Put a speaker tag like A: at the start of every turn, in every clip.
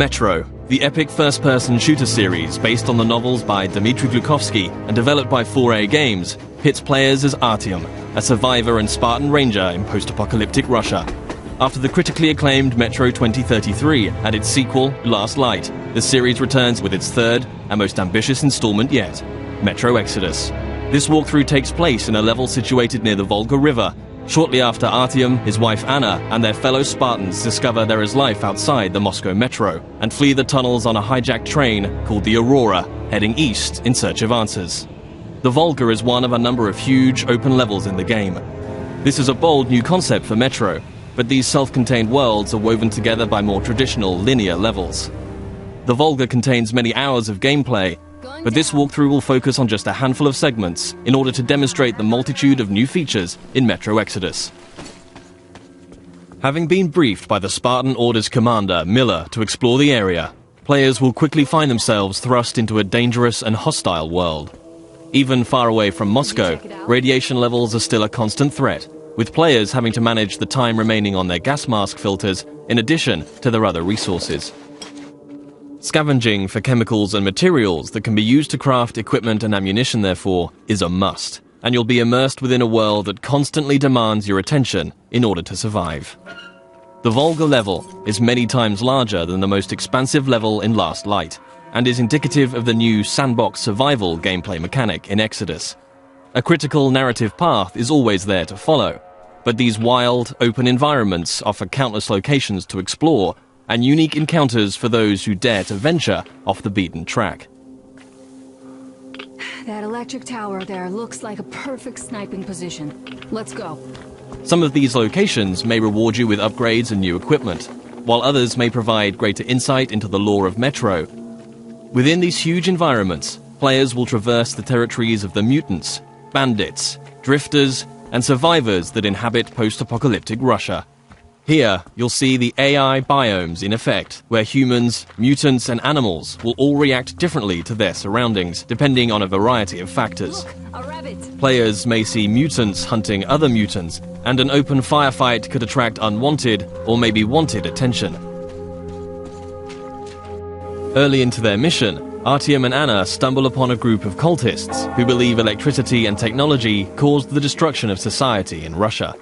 A: Metro, the epic first-person shooter series based on the novels by Dmitry Glukovsky and developed by 4A Games, pits players as Artyom, a survivor and Spartan ranger in post-apocalyptic Russia. After the critically acclaimed Metro 2033 and its sequel, Last Light, the series returns with its third and most ambitious installment yet, Metro Exodus. This walkthrough takes place in a level situated near the Volga River, shortly after Artyom, his wife Anna, and their fellow Spartans discover there is life outside the Moscow metro and flee the tunnels on a hijacked train called the Aurora, heading east in search of answers. The Volga is one of a number of huge open levels in the game. This is a bold new concept for Metro, but these self-contained worlds are woven together by more traditional linear levels. The Volga contains many hours of gameplay, but this walkthrough will focus on just a handful of segments in order to demonstrate the multitude of new features in Metro Exodus. Having been briefed by the Spartan Order's commander, Miller, to explore the area, players will quickly find themselves thrust into a dangerous and hostile world. Even far away from Moscow, radiation levels are still a constant threat, with players having to manage the time remaining on their gas mask filters in addition to their other resources. Scavenging for chemicals and materials that can be used to craft equipment and ammunition, therefore, is a must, and you'll be immersed within a world that constantly demands your attention in order to survive. The Volga level is many times larger than the most expansive level in Last Light, and is indicative of the new sandbox survival gameplay mechanic in Exodus. A critical narrative path is always there to follow, but these wild, open environments offer countless locations to explore and unique encounters for those who dare to venture off the beaten track.
B: That electric tower there looks like a perfect sniping position. Let's go.
A: Some of these locations may reward you with upgrades and new equipment, while others may provide greater insight into the lore of Metro. Within these huge environments, players will traverse the territories of the mutants, bandits, drifters, and survivors that inhabit post-apocalyptic Russia. Here, you'll see the AI biomes in effect, where humans, mutants, and animals will all react differently to their surroundings, depending on a variety of factors.
B: Look, a rabbit.
A: Players may see mutants hunting other mutants, and an open firefight could attract unwanted or maybe wanted attention. Early into their mission, Artyom and Anna stumble upon a group of cultists who believe electricity and technology caused the destruction of society in Russia.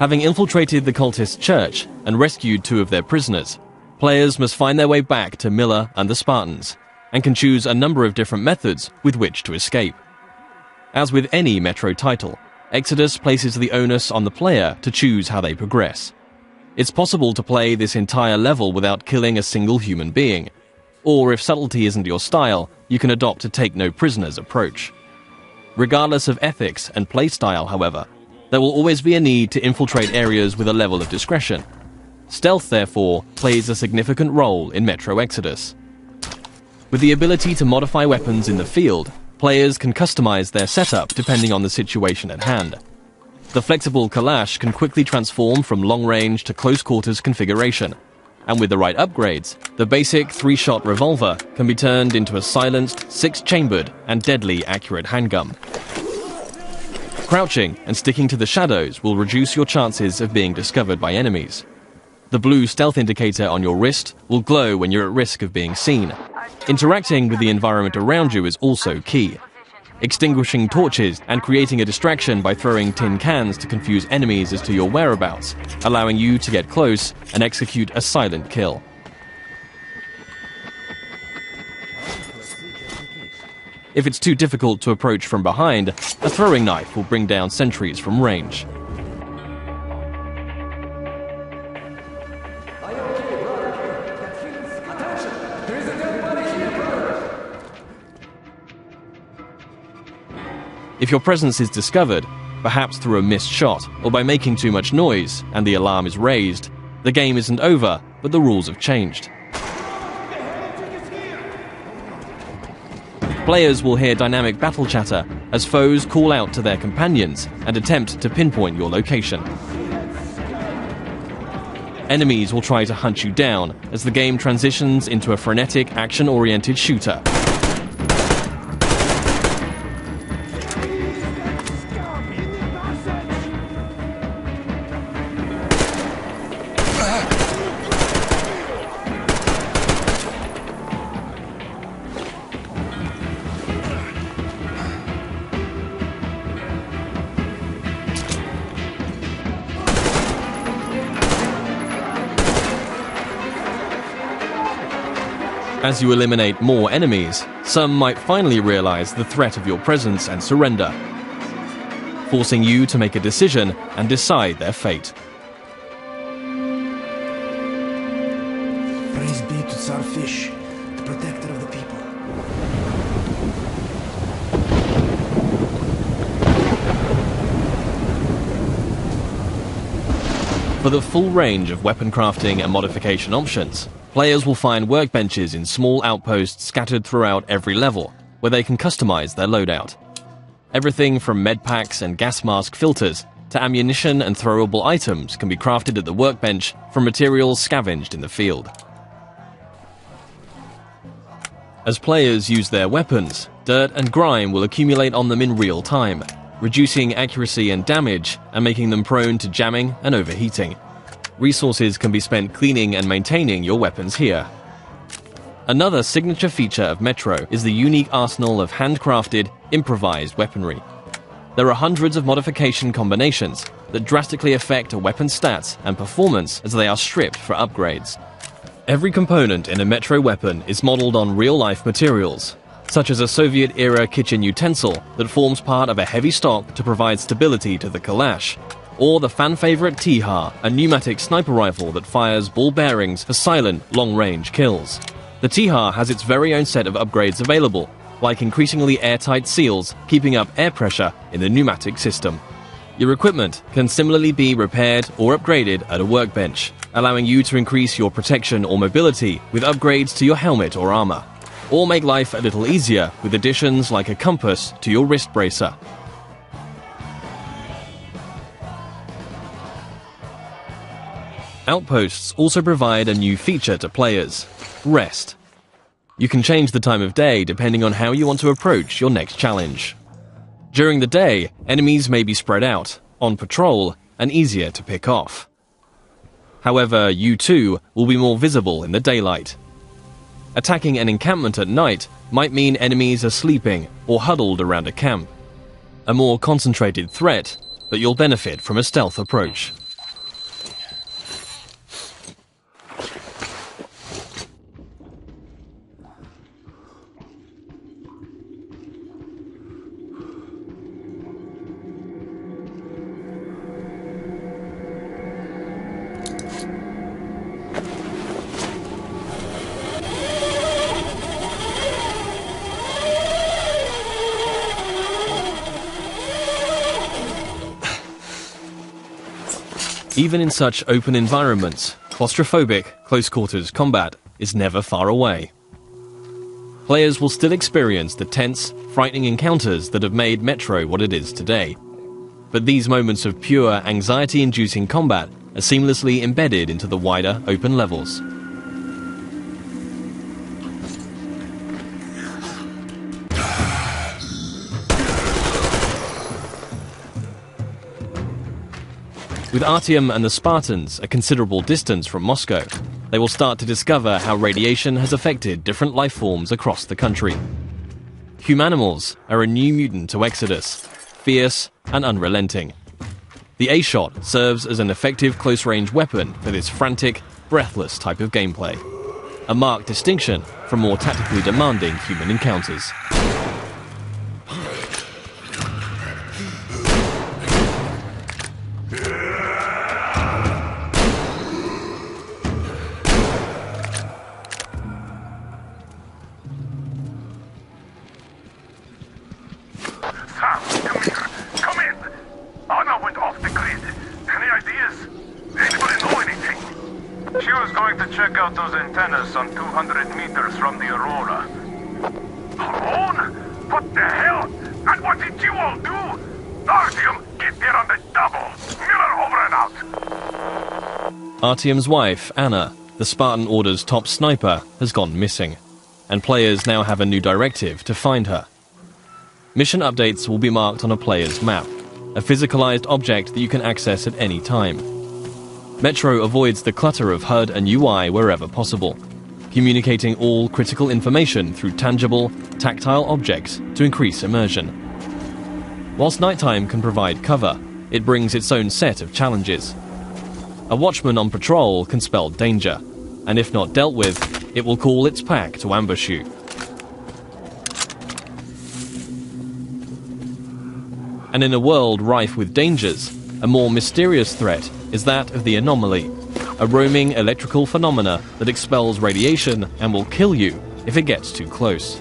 A: Having infiltrated the cultist church and rescued 2 of their prisoners, players must find their way back to Miller and the Spartans, and can choose a number of different methods with which to escape. As with any Metro title, Exodus places the onus on the player to choose how they progress. It's possible to play this entire level without killing a single human being, or if subtlety isn't your style, you can adopt a take-no-prisoners approach. Regardless of ethics and playstyle, however, there will always be a need to infiltrate areas with a level of discretion. Stealth, therefore, plays a significant role in Metro Exodus. With the ability to modify weapons in the field, players can customize their setup depending on the situation at hand. The flexible Kalash can quickly transform from long-range to close-quarters configuration, and with the right upgrades, the basic 3-shot revolver can be turned into a silenced, 6-chambered, and deadly accurate handgun. Crouching and sticking to the shadows will reduce your chances of being discovered by enemies. The blue stealth indicator on your wrist will glow when you're at risk of being seen. Interacting with the environment around you is also key. Extinguishing torches and creating a distraction by throwing tin cans to confuse enemies as to your whereabouts, allowing you to get close and execute a silent kill. If it's too difficult to approach from behind, a throwing knife will bring down sentries from range. If your presence is discovered, perhaps through a missed shot or by making too much noise and the alarm is raised, the game isn't over, but the rules have changed. Players will hear dynamic battle chatter as foes call out to their companions and attempt to pinpoint your location. Enemies will try to hunt you down as the game transitions into a frenetic, action-oriented shooter. As you eliminate more enemies, some might finally realize the threat of your presence and surrender, forcing you to make a decision and decide their fate.
C: Praise be to Tsar Fish, the protector of the people.
A: For the full range of weapon crafting and modification options, players will find workbenches in small outposts scattered throughout every level, where they can customize their loadout. Everything from medpacks and gas mask filters to ammunition and throwable items can be crafted at the workbench from materials scavenged in the field. As players use their weapons, dirt and grime will accumulate on them in real time, reducing accuracy and damage and making them prone to jamming and overheating. Resources can be spent cleaning and maintaining your weapons here. Another signature feature of Metro is the unique arsenal of handcrafted, improvised weaponry. There are hundreds of modification combinations that drastically affect a weapon's stats and performance as they are stripped for upgrades. Every component in a Metro weapon is modeled on real-life materials, such as a Soviet-era kitchen utensil that forms part of a heavy stock to provide stability to the Kalash, or the fan-favorite T-HAR, a pneumatic sniper rifle that fires ball bearings for silent, long-range kills. The T-HAR has its very own set of upgrades available, like increasingly airtight seals keeping up air pressure in the pneumatic system. Your equipment can similarly be repaired or upgraded at a workbench, allowing you to increase your protection or mobility with upgrades to your helmet or armor, or make life a little easier with additions like a compass to your wrist bracer. Outposts also provide a new feature to players: rest. You can change the time of day depending on how you want to approach your next challenge. During the day, enemies may be spread out, on patrol, and easier to pick off. However, you too will be more visible in the daylight. Attacking an encampment at night might mean enemies are sleeping or huddled around a camp. A more concentrated threat, but you'll benefit from a stealth approach. Even in such open environments, claustrophobic, close-quarters combat is never far away. Players will still experience the tense, frightening encounters that have made Metro what it is today. But these moments of pure, anxiety-inducing combat are seamlessly embedded into the wider, open levels. With Artyom and the Spartans a considerable distance from Moscow, they will start to discover how radiation has affected different life forms across the country. Humanimals are a new mutant to Exodus, fierce and unrelenting. The A-Shot serves as an effective close-range weapon for this frantic, breathless type of gameplay, a marked distinction from more tactically demanding human encounters.
D: Check out those antennas on 200 meters from the Aurora. Alone? What the hell? And what did you all do? Artyom, get there on the double. Miller over and out.
A: Artyom's wife, Anna, the Spartan Order's top sniper, has gone missing, and players now have a new directive to find her. Mission updates will be marked on a player's map, a physicalized object that you can access at any time. Metro avoids the clutter of HUD and UI wherever possible, communicating all critical information through tangible, tactile objects to increase immersion. Whilst nighttime can provide cover, it brings its own set of challenges. A watchman on patrol can spell danger, and if not dealt with, it will call its pack to ambush you. And in a world rife with dangers, a more mysterious threat is that of the anomaly, a roaming electrical phenomena that expels radiation and will kill you if it gets too close.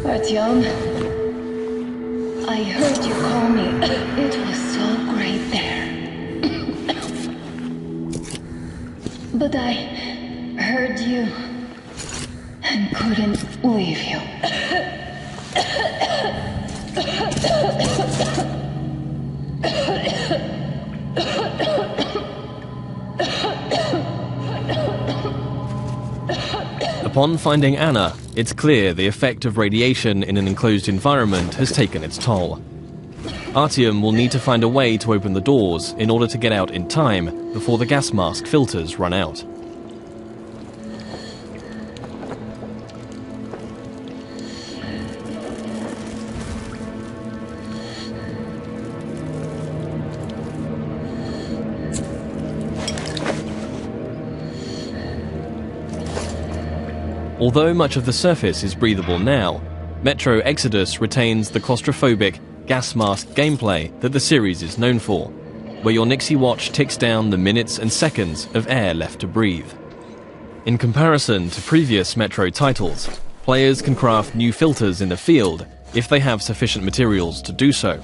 E: Artyom, I heard you call me. It was so great there. But I heard you and couldn't leave you.
A: Upon finding Anna, it's clear the effect of radiation in an enclosed environment has taken its toll. Artyom will need to find a way to open the doors in order to get out in time before the gas mask filters run out. Although much of the surface is breathable now, Metro Exodus retains the claustrophobic, gas mask gameplay that the series is known for, where your Nixie watch ticks down the minutes and seconds of air left to breathe. In comparison to previous Metro titles, players can craft new filters in the field if they have sufficient materials to do so,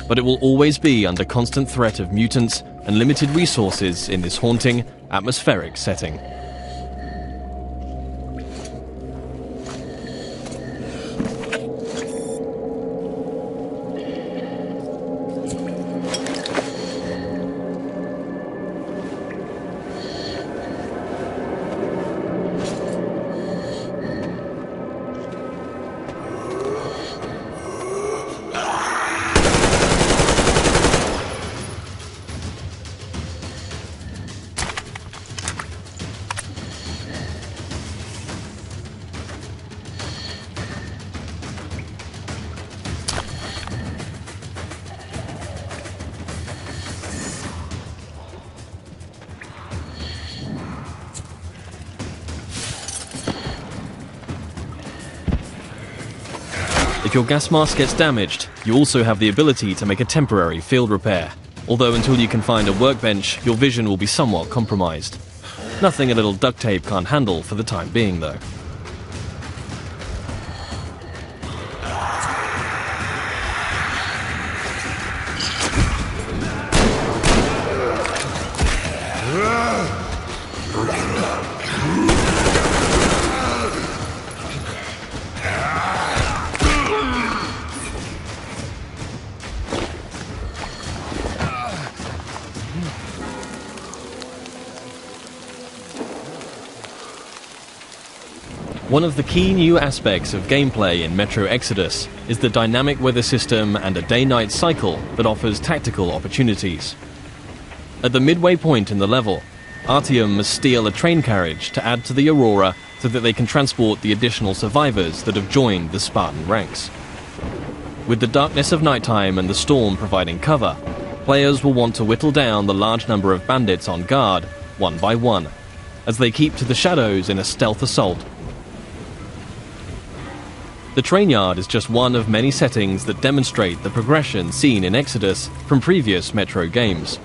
A: but it will always be under constant threat of mutants and limited resources in this haunting, atmospheric setting. If your gas mask gets damaged, you also have the ability to make a temporary field repair, although until you can find a workbench, your vision will be somewhat compromised. Nothing a little duct tape can't handle for the time being, though. One of the key new aspects of gameplay in Metro Exodus is the dynamic weather system and a day-night cycle that offers tactical opportunities. At the midway point in the level, Artyom must steal a train carriage to add to the Aurora so that they can transport the additional survivors that have joined the Spartan ranks. With the darkness of nighttime and the storm providing cover, players will want to whittle down the large number of bandits on guard, one by one, as they keep to the shadows in a stealth assault. The train yard is just one of many settings that demonstrate the progression seen in Exodus from previous Metro games.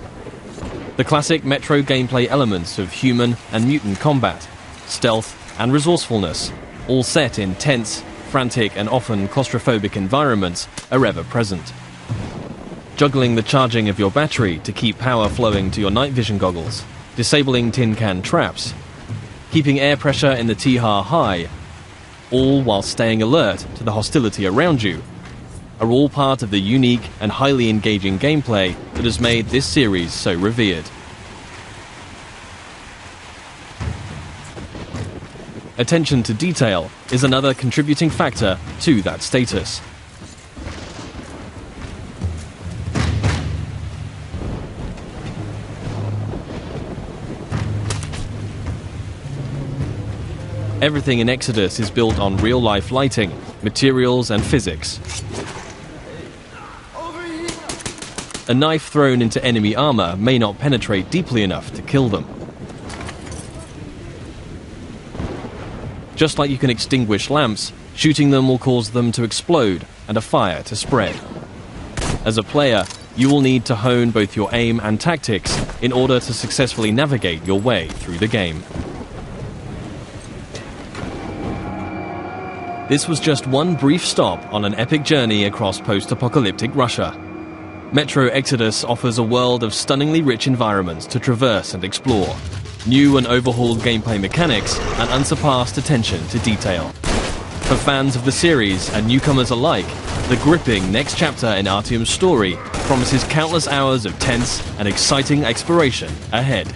A: The classic Metro gameplay elements of human and mutant combat, stealth and resourcefulness, all set in tense, frantic and often claustrophobic environments are ever present. Juggling the charging of your battery to keep power flowing to your night vision goggles, disabling tin can traps, keeping air pressure in the T-HAR high, all while staying alert to the hostility around you, are all part of the unique and highly engaging gameplay that has made this series so revered. Attention to detail is another contributing factor to that status. Everything in Exodus is built on real-life lighting, materials and physics. A knife thrown into enemy armor may not penetrate deeply enough to kill them. Just like you can extinguish lamps, shooting them will cause them to explode and a fire to spread. As a player, you will need to hone both your aim and tactics in order to successfully navigate your way through the game. This was just one brief stop on an epic journey across post-apocalyptic Russia. Metro Exodus offers a world of stunningly rich environments to traverse and explore, new and overhauled gameplay mechanics, and unsurpassed attention to detail. For fans of the series and newcomers alike, the gripping next chapter in Artyom's story promises countless hours of tense and exciting exploration ahead.